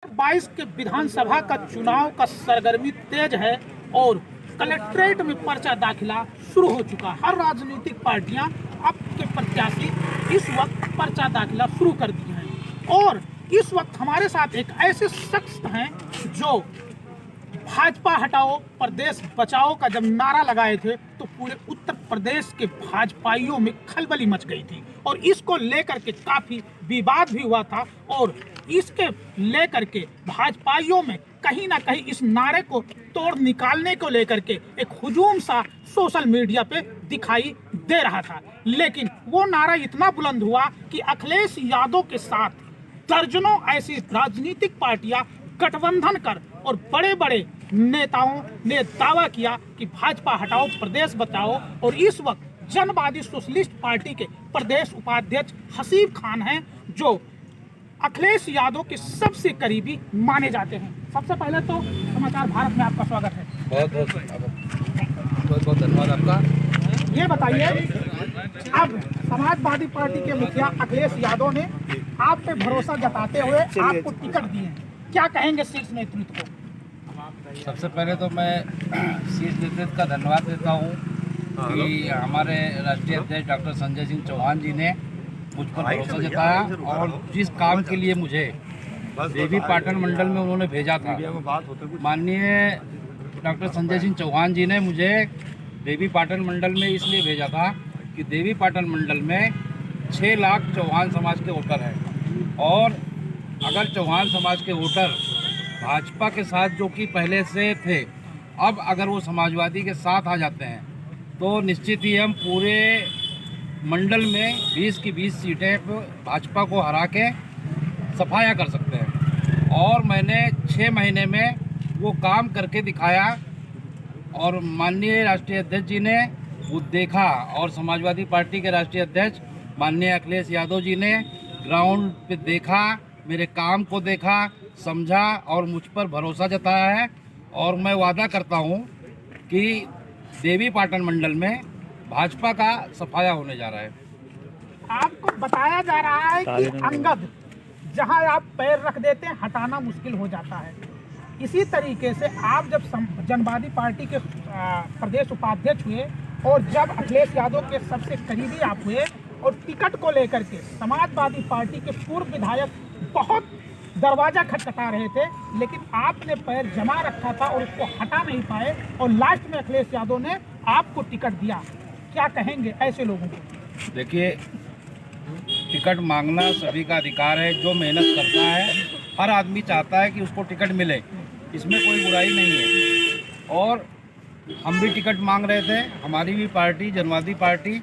22 के विधानसभा का चुनाव का सरगर्मी तेज है और कलेक्ट्रेट में पर्चा दाखिला शुरू हो चुका है। हर राजनीतिक पार्टियां अपने प्रत्याशी इस वक्त पर्चा दाखिला शुरू कर दिए हैं और इस वक्त हमारे साथ एक ऐसे शख्स हैं जो भाजपा हटाओ प्रदेश बचाओ का जब नारा लगाए थे तो पूरे उत्तर प्रदेश के भाजपाइयों में खलबली मच गई थी और इसको लेकर के काफी विवाद भी हुआ था और इसके लेकर के भाजपाइयों में कहीं ना कहीं इस नारे को तोड़ निकालने को लेकर के एक हुजूम सा सोशल मीडिया पे दिखाई दे रहा था। लेकिन वो नारा इतना बुलंद हुआ कि अखिलेश यादव के साथ दर्जनों ऐसी राजनीतिक पार्टियां गठबंधन कर और बड़े बड़े नेताओं ने दावा किया कि भाजपा हटाओ प्रदेश बचाओ और इस वक्त जनवादी सोशलिस्ट पार्टी के प्रदेश उपाध्यक्ष हसीब खान हैं जो अखिलेश यादव के सबसे करीबी माने जाते हैं। सबसे पहले तो समाचार भारत में आपका स्वागत है। बहुत बहुत धन्यवाद आपका। ये बताइए, अब समाजवादी पार्टी के मुखिया अखिलेश यादव ने आप पे भरोसा जताते हुए आपको टिकट दिए हैं, क्या कहेंगे शीर्ष नेतृत्व को? सबसे पहले तो मैं शीर्ष नेतृत्व का धन्यवाद देता हूँ कि हमारे राष्ट्रीय अध्यक्ष डॉक्टर संजय सिंह चौहान जी ने मुझ पर भरोसा जताया और जिस काम के लिए मुझे देवी पाटन मंडल में उन्होंने भेजा था, माननीय डॉक्टर संजय सिंह चौहान जी ने मुझे देवी पाटन मंडल में इसलिए भेजा था कि देवी पाटन मंडल में 6 लाख चौहान समाज के वोटर हैं और अगर चौहान समाज के वोटर भाजपा के साथ जो कि पहले से थे, अब अगर वो समाजवादी के साथ आ जाते हैं तो निश्चित ही हम पूरे मंडल में 20 की 20 सीटें भाजपा को हरा के सफाया कर सकते हैं। और मैंने 6 महीने में वो काम करके दिखाया और माननीय राष्ट्रीय अध्यक्ष जी ने वो देखा और समाजवादी पार्टी के राष्ट्रीय अध्यक्ष माननीय अखिलेश यादव जी ने ग्राउंड पे देखा, मेरे काम को देखा, समझा और मुझ पर भरोसा जताया है। और मैं वादा करता हूँ कि देवी पाटन मंडल में भाजपा का सफाया होने जा रहा है। आपको बताया जा रहा है कि अंगद जहां आप पैर रख देते हैं हटाना मुश्किल हो जाता है। इसी तरीके से आप जब जनवादी पार्टी के प्रदेश उपाध्यक्ष हुए और जब अखिलेश यादव के सबसे करीबी आप हुए और टिकट को लेकर के समाजवादी पार्टी के पूर्व विधायक बहुत दरवाजा खटखटा रहे थे, लेकिन आपने पैर जमा रखा था और उसको हटा नहीं पाए और लास्ट में अखिलेश यादव ने आपको टिकट दिया। क्या कहेंगे ऐसे लोगों को? देखिए, टिकट मांगना सभी का अधिकार है। जो मेहनत करता है हर आदमी चाहता है कि उसको टिकट मिले, इसमें कोई बुराई नहीं है। और हम भी टिकट मांग रहे थे, हमारी भी पार्टी जनवादी पार्टी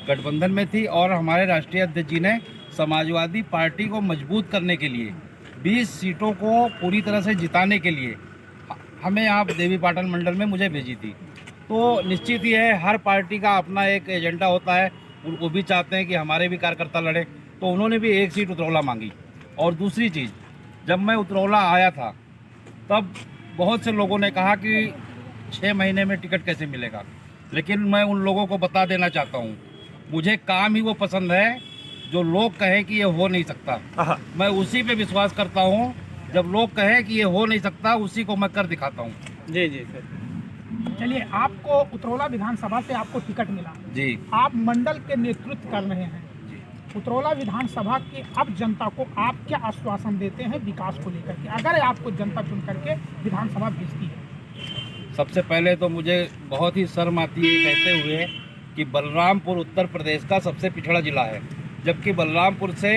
गठबंधन में थी और हमारे राष्ट्रीय अध्यक्ष जी ने समाजवादी पार्टी को मजबूत करने के लिए 20 सीटों को पूरी तरह से जिताने के लिए हमें यहाँ देवी पाटन मंडल में मुझे भेजी थी। तो निश्चित ही है, हर पार्टी का अपना एक एजेंडा होता है, वो भी चाहते हैं कि हमारे भी कार्यकर्ता लड़े, तो उन्होंने भी 1 सीट उतरौला मांगी। और दूसरी चीज़, जब मैं उतरौला आया था तब बहुत से लोगों ने कहा कि 6 महीने में टिकट कैसे मिलेगा, लेकिन मैं उन लोगों को बता देना चाहता हूँ, मुझे काम ही वो पसंद है जो लोग कहें कि ये हो नहीं सकता। मैं उसी पे विश्वास करता हूँ, जब लोग कहें कि ये हो नहीं सकता उसी को मैं कर दिखाता हूँ। जी जी सर। चलिए, आपको उतरौला विधानसभा से आपको टिकट मिला जी, आप मंडल के नेतृत्व कर रहे हैं उतरौला विधानसभा की। अब जनता को आप क्या आश्वासन देते हैं विकास को लेकर के, अगर आपको जनता चुन करके विधानसभा भेजती है? सबसे पहले तो मुझे बहुत ही शर्म आती है कहते हुए कि बलरामपुर उत्तर प्रदेश का सबसे पिछड़ा जिला है, जबकि बलरामपुर से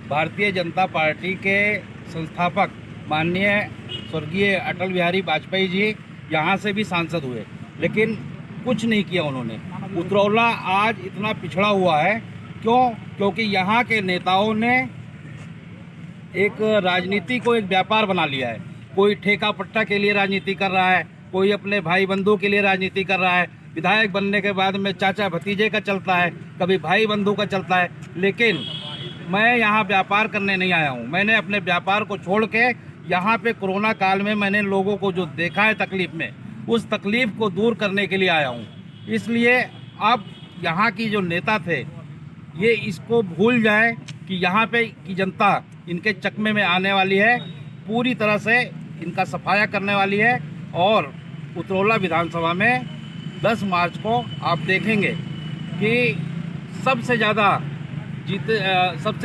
भारतीय जनता पार्टी के संस्थापक माननीय स्वर्गीय अटल बिहारी वाजपेयी जी यहाँ से भी सांसद हुए, लेकिन कुछ नहीं किया उन्होंने। उतरौला आज इतना पिछड़ा हुआ है, क्योंकि यहाँ के नेताओं ने एक राजनीति को एक व्यापार बना लिया है। कोई ठेका पट्टा के लिए राजनीति कर रहा है, कोई अपने भाई बंधु के लिए राजनीति कर रहा है। विधायक बनने के बाद में चाचा भतीजे का चलता है, कभी भाई बंधु का चलता है। लेकिन मैं यहाँ व्यापार करने नहीं आया हूँ। मैंने अपने व्यापार को छोड़ के यहाँ पे कोरोना काल में मैंने लोगों को जो देखा है तकलीफ में, उस तकलीफ को दूर करने के लिए आया हूँ। इसलिए अब यहाँ की जो नेता थे ये इसको भूल जाए कि यहाँ पे की जनता इनके चकमे में आने वाली है। पूरी तरह से इनका सफाया करने वाली है। और उतरौला विधानसभा में 10 मार्च को आप देखेंगे कि सबसे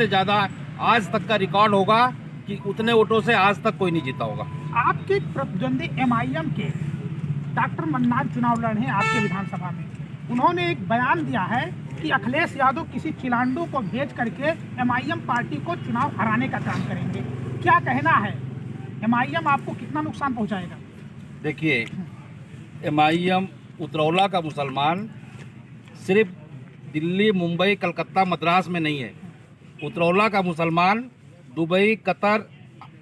ज़्यादा आज तक का रिकॉर्ड होगा कि उतने वोटों से आज तक कोई नहीं जीता होगा। आपके प्रतिद्वंदी MIM के डॉक्टर मन्नान चुनाव लड़े हैं आपके विधानसभा में। उन्होंने एक बयान दिया है कि अखिलेश यादव किसी चिलांडू को भेज करके MIM पार्टी को चुनाव हराने का काम करेंगे। क्या कहना है, MIM आपको कितना नुकसान पहुंचाएगा? देखिए, MIM उतरौला का मुसलमान सिर्फ दिल्ली, मुंबई, कलकत्ता, मद्रास में नहीं है। उतरौला का मुसलमान दुबई, कतर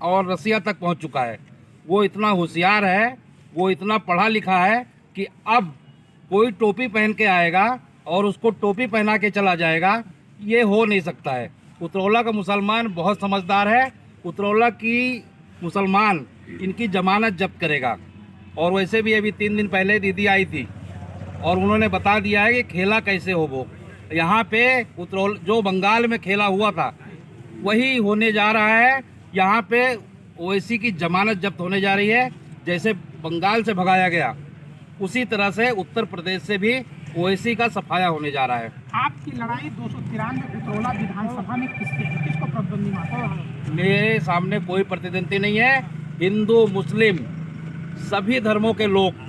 और रसिया तक पहुंच चुका है। वो इतना होशियार है, वो इतना पढ़ा लिखा है कि अब कोई टोपी पहन के आएगा और उसको टोपी पहना के चला जाएगा, ये हो नहीं सकता है। उतरौला का मुसलमान बहुत समझदार है। उतरौला की मुसलमान इनकी जमानत जब्त करेगा। और वैसे भी अभी 3 दिन पहले दीदी आई थी और उन्होंने बता दिया है कि खेला कैसे हो। वो यहाँ पे जो बंगाल में खेला हुआ था वही होने जा रहा है। यहाँ पे ओवैसी की जमानत जब्त होने जा रही है। जैसे बंगाल से भगाया गया उसी तरह से उत्तर प्रदेश से भी ओवैसी का सफाया होने जा रहा है। आपकी लड़ाई 293 उतरौला विधानसभा में किसको प्रतिद्वंदी मानते हैं? मेरे सामने कोई प्रतिद्वंदी नहीं है। हिंदू, मुस्लिम सभी धर्मों के लोग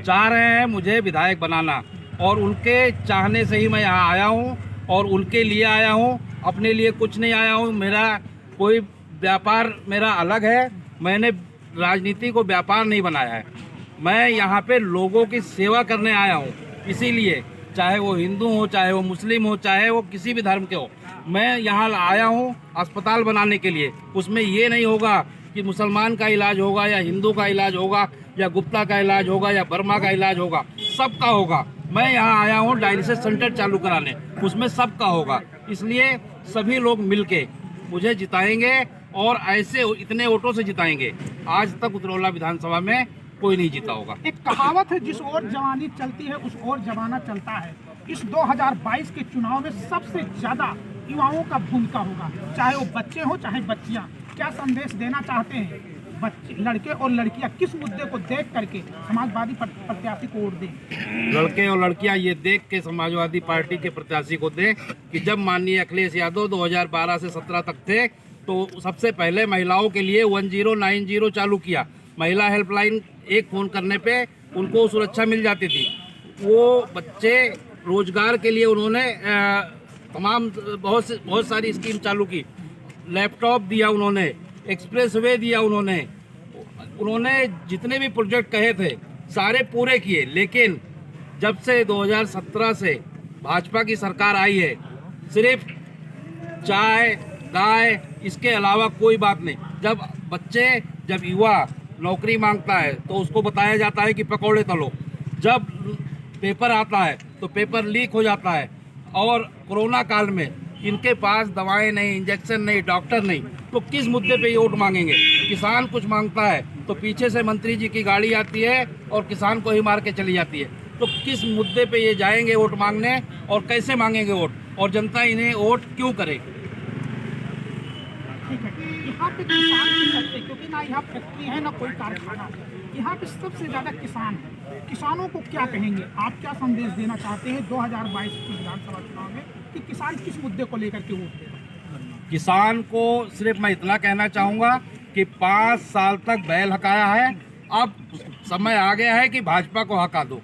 चाह रहे हैं मुझे विधायक बनाना और उनके चाहने से ही मैं यहाँ आया हूँ और उनके लिए आया हूँ। अपने लिए कुछ नहीं आया हूँ। मेरा कोई व्यापार मेरा अलग है। मैंने राजनीति को व्यापार नहीं बनाया है। मैं यहाँ पे लोगों की सेवा करने आया हूँ। इसीलिए चाहे वो हिंदू हो, चाहे वो मुस्लिम हो, चाहे वो किसी भी धर्म के हो, मैं यहाँ आया हूँ अस्पताल बनाने के लिए। उसमें ये नहीं होगा कि मुसलमान का इलाज होगा या हिंदू का इलाज होगा या गुप्ता का इलाज होगा या वर्मा का इलाज होगा, सबका होगा। मैं यहाँ आया हूँ डायलिसिस सेंटर चालू कराने, उसमें सबका होगा। इसलिए सभी लोग मिलके मुझे जिताएंगे और ऐसे इतने वोटों से जिताएंगे आज तक उतरौला विधानसभा में कोई नहीं जीता होगा। एक कहावत है, जिस ओर जवानी चलती है उस ओर जमाना चलता है। इस 2022 के चुनाव में सबसे ज्यादा युवाओं का भूमिका होगा, चाहे वो बच्चे हो चाहे बच्चियां। क्या संदेश देना चाहते हैं बच्चे, लड़के और लड़कियां किस मुद्दे को देख करके समाजवादी प्रत्याशी को वोट दें? लड़के और लड़कियां ये देख के समाजवादी पार्टी के प्रत्याशी को दें कि जब माननीय अखिलेश यादव 2012 से 17 तक थे तो सबसे पहले महिलाओं के लिए 1090 चालू किया। महिला हेल्पलाइन एक फ़ोन करने पे उनको सुरक्षा मिल जाती थी। वो बच्चे रोजगार के लिए उन्होंने तमाम बहुत सारी स्कीम चालू की। लैपटॉप दिया उन्होंने, एक्सप्रेसवे दिया उन्होंने जितने भी प्रोजेक्ट कहे थे सारे पूरे किए। लेकिन जब से 2017 से भाजपा की सरकार आई है, सिर्फ चाय गाय इसके अलावा कोई बात नहीं। जब युवा नौकरी मांगता है तो उसको बताया जाता है कि पकौड़े तलो। जब पेपर आता है तो पेपर लीक हो जाता है। और कोरोना काल में इनके पास दवाएं नहीं, इंजेक्शन नहीं, डॉक्टर नहीं, तो किस मुद्दे पे ये वोट मांगेंगे? किसान कुछ मांगता है तो पीछे से मंत्री जी की गाड़ी आती है और किसान को ही मार के चली जाती है। तो किस मुद्दे पे ये जाएंगे वोट मांगने और कैसे मांगेंगे वोट, और जनता इन्हें वोट क्यों करे? ठीक है, यहाँ पे किसान नहीं करते क्योंकि ना यहाँ फैक्ट्री है ना कोई कारखाना है। यहाँ पे सबसे ज़्यादा किसान है। किसानों को क्या कहेंगे, आप क्या संदेश देना चाहते हैं 2022 के विधानसभा चुनाव में कि किसान किस मुद्दे को लेकर के वोट देगा? किसान को सिर्फ मैं इतना कहना चाहूँगा कि 5 साल तक बैल हकाया है, अब समय आ गया है कि भाजपा को हका दो।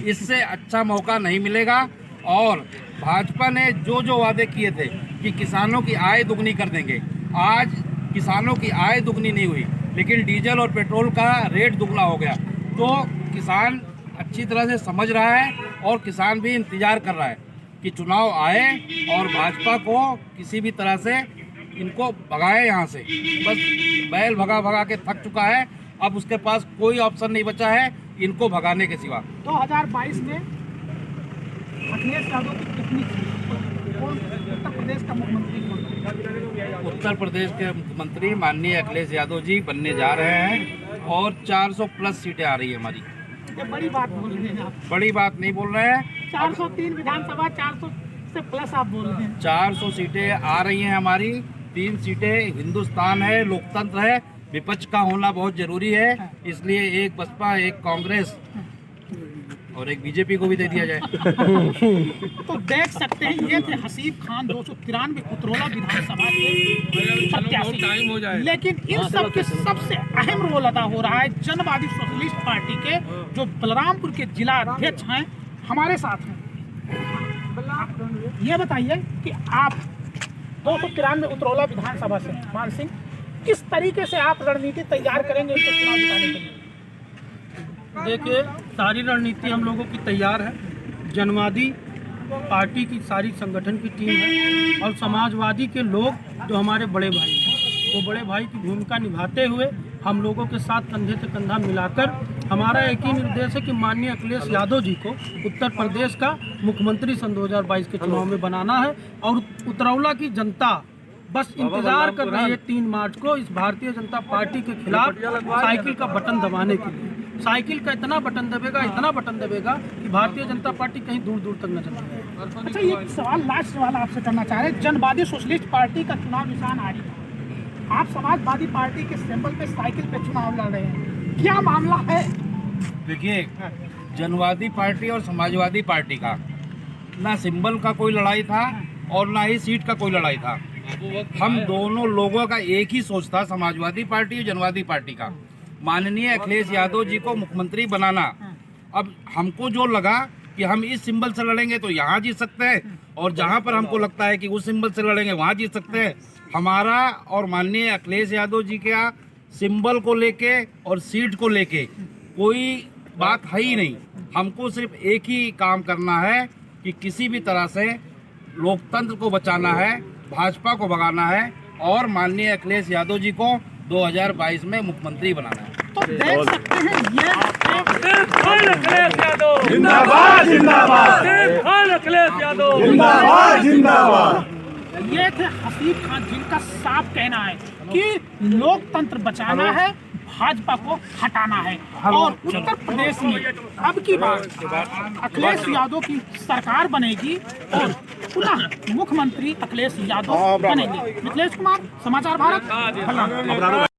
इससे अच्छा मौका नहीं मिलेगा। और भाजपा ने जो वादे किए थे कि किसानों की आय दुगनी कर देंगे, आज किसानों की आय दुगनी नहीं हुई, लेकिन डीजल और पेट्रोल का रेट दुगना हो गया। तो किसान अच्छी तरह से समझ रहा है और किसान भी इंतजार कर रहा है कि चुनाव आए और भाजपा को किसी भी तरह से इनको भगाए यहाँ से। बस बैल भगा के थक चुका है, अब उसके पास कोई ऑप्शन नहीं बचा है इनको भगाने के सिवा। 2022 में अखिलेश यादव की कितनी उत्तर प्रदेश का मुख्यमंत्री कौन बनेगा? उत्तर प्रदेश के मुख्यमंत्री माननीय अखिलेश यादव जी बनने जा रहे हैं और 400 प्लस सीटें आ रही है हमारी। ये बड़ी बात बोल रहे हैं आप। बड़ी बात नहीं बोल रहे हैं, 403 विधानसभा 400 से प्लस आप बोल रहे हैं। 400 सीटें आ रही हैं हमारी। 3 सीटें हिंदुस्तान है, लोकतंत्र है, विपक्ष का होना बहुत जरूरी है, इसलिए एक बसपा, एक कांग्रेस और एक बीजेपी को भी दे दिया जाए। तो देख सकते हैं ये थे हसीब खान 293 उतरौला विधानसभा के प्रत्याशी। लेकिन इन सब के सबसे अहम रोल अदा हो रहा है जनवादी सोशलिस्ट पार्टी के जो बलरामपुर के जिला अध्यक्ष हैं, हमारे साथ हैं। ये बताइए कि आप 293 उतरौला विधानसभा से मान सिंह, किस तरीके से आप रणनीति तैयार करेंगे इनको चुनाव जिताने के लिए? देखिए, सारी रणनीति हम लोगों की तैयार है। जनवादी पार्टी की सारी संगठन की टीम है और समाजवादी के लोग जो हमारे बड़े भाई हैं, वो बड़े भाई की भूमिका निभाते हुए हम लोगों के साथ कंधे से कंधा मिलाकर हमारा एक ही निर्देश है कि माननीय अखिलेश यादव जी को उत्तर प्रदेश का मुख्यमंत्री सन 2022 के चुनाव में बनाना है। और उतरौला की जनता बस इंतजार कर रही है 3 मार्च को इस भारतीय जनता पार्टी के खिलाफ साइकिल का बटन दबाने के लिए। साइकिल का इतना बटन दबेगा कि भारतीय जनता पार्टी कहीं दूर दूर तक न चले। अच्छा, ये सवाल लास्ट सवाल आपसे करना चाह रहे हैं। जनवादी सोशलिस्ट पार्टी का चुनाव निशान आरी है, आप समाजवादी पार्टी के सिंबल पे साइकिल पे चुनाव लड़ रहे हैं, क्या मामला है? देखिए, जनवादी पार्टी और समाजवादी पार्टी का ना सिंबल का कोई लड़ाई था और ना ही सीट का कोई लड़ाई था। हम दोनों लोगों का एक ही सोच था, समाजवादी पार्टी और जनवादी पार्टी का, माननीय अखिलेश यादव जी को मुख्यमंत्री बनाना। अब हमको जो लगा कि हम इस सिंबल से लड़ेंगे तो यहाँ जीत सकते हैं, और जहाँ पर हमको लगता है कि उस सिंबल से लड़ेंगे वहाँ जीत सकते हैं। हमारा और माननीय अखिलेश यादव जी के सिंबल को लेके और सीट को लेके कोई बात है ही नहीं। हमको सिर्फ एक ही काम करना है कि किसी भी तरह से लोकतंत्र को बचाना है, भाजपा को भगाना है और माननीय अखिलेश यादव जी को 2022 में मुख्यमंत्री बनाना है। तो देख सकते हैं ये अखिलेश यादव जिंदाबाद जिंदाबाद अखिलेश यादव जिंदाबाद जिंदाबाद। ये थे हसीब खान, जिनका साफ कहना है कि लोकतंत्र बचाना है, भाजपा को हटाना है और उत्तर प्रदेश में अब की बार अखिलेश यादव की सरकार बनेगी और पुनः मुख्यमंत्री अखिलेश यादव बनेंगे। मिथिलेश कुमार, समाचार भारत।